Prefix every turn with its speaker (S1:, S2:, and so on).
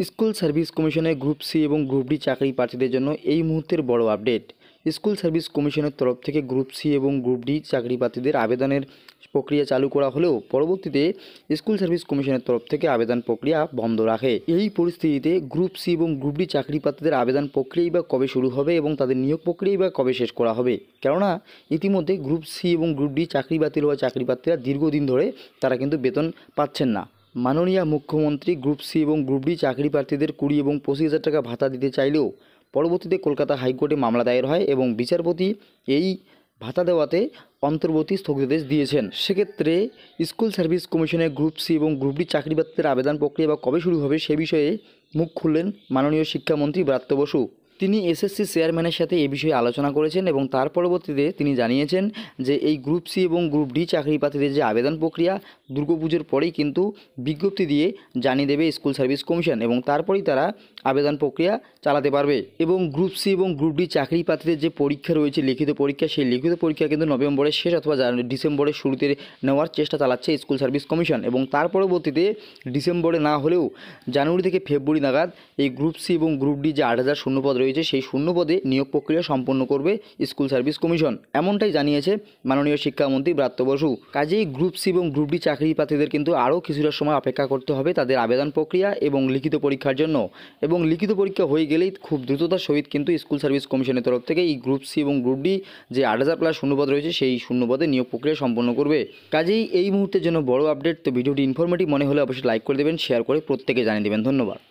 S1: School service কমিশনের group C এবং group D চাকরি প্রার্থীদের জন্য এই মুহূর্তের বড় আপডেট। স্কুল সার্ভিস কমিশনের তরফ থেকে গ্রুপ সি এবং গ্রুপ ডি চাকরি প্রার্থীদের আবেদনের প্রক্রিয়া চালু করা হলেও পরবর্তীতে স্কুল সার্ভিস কমিশনের তরফ থেকে আবেদন প্রক্রিয়া বন্ধ রাখে। এই পরিস্থিতিতে গ্রুপ সি এবং গ্রুপ ডি চাকরি প্রার্থীদের আবেদন প্রক্রিয়াই বা কবে শুরু হবে এবং তাদের নিয়োগ প্রক্রিয়াই বা কবে শেষ করা হবে, কেননা ইতিমধ্যে গ্রুপ সি এবং গ্রুপ ডি চাকরি বাতিল হওয়া চাকরি প্রার্থীরা দীর্ঘদিন ধরে তারা কিন্তু বেতন পাচ্ছেন না। মাননীয় মুখ্যমন্ত্রী গ্রুপ সি এবং গ্রুপ ডি চাকরি প্রার্থীদের 20 এবং 25,000 টাকা ভাতা দিতে চাইলেও পরবর্তীতে কলকাতা হাইকোর্টে মামলা দায়ের হয় এবং বিচারপতি এই ভাতা দেওয়াতে অন্তর্বর্তী স্থগিতাদেশ দিয়েছেন। সেক্ষেত্রে স্কুল সার্ভিস কমিশনের গ্রুপ সি এবং গ্রুপ ডি চাকরি প্রার্থীদের আবেদন প্রক্রিয়া বা কবে শুরু হবে সে বিষয়ে মুখ খুললেন মাননীয় শিক্ষামন্ত্রী ব্রাত্য বসু। তিনি এসএসসি চেয়ারম্যানের সাথে এ বিষয়ে আলোচনা করেছেন এবং তার পরবর্তীতে তিনি জানিয়েছেন যে এই গ্রুপ সি এবং গ্রুপ ডি চাকরি প্রার্থীদের যে আবেদন প্রক্রিয়া দুর্গাপুজোর পরেই কিন্তু বিজ্ঞপ্তি দিয়ে জানিয়ে দেবে স্কুল সার্ভিস কমিশন এবং তারপরেই তারা আবেদন প্রক্রিয়া চালাতে পারবে। এবং গ্রুপ সি এবং গ্রুপ ডি চাকরি প্রার্থীদের যে পরীক্ষা রয়েছে লিখিত পরীক্ষা, সেই লিখিত পরীক্ষা কিন্তু নভেম্বরের শেষ অথবা ডিসেম্বরের শুরুতে নেওয়ার চেষ্টা চালাচ্ছে স্কুল সার্ভিস কমিশন এবং তার পরবর্তীতে ডিসেম্বরে না হলেও জানুয়ারি থেকে ফেব্রুয়ারি নাগাদ এই গ্রুপ সি এবং গ্রুপ ডি যে 8,000 শূন্যপদ রয়েছে সেই শূন্যপদে নিয়োগ প্রক্রিয়া সম্পন্ন করবে স্কুল সার্ভিস কমিশন, এমনটাই জানিয়েছে মাননীয় শিক্ষামন্ত্রী ব্রাত্য বসু। কাজেই গ্রুপ সি এবং গ্রুপ ডি চাকরি প্রার্থীদের কিন্তু আরও কিছুটা সময় অপেক্ষা করতে হবে তাদের আবেদন প্রক্রিয়া এবং লিখিত পরীক্ষার জন্য, এবং লিখিত পরীক্ষা হয়ে গেলেই খুব দ্রুততার সহিত কিন্তু স্কুল সার্ভিস কমিশনের তরফ থেকে এই গ্রুপ সি এবং গ্রুপ ডি যে 8,000 প্লাস শূন্যপদ রয়েছে সেই শূন্যপদে নিয়োগ প্রক্রিয়া সম্পন্ন করবে। কাজেই এই মুহূর্তের জন্য বড় আপডেট। তো ভিডিওটি ইনফরমেটিভ মনে হলে অবশ্যই লাইক করে দেবেন, শেয়ার করে প্রত্যেকে জানিয়ে দেবেন। ধন্যবাদ।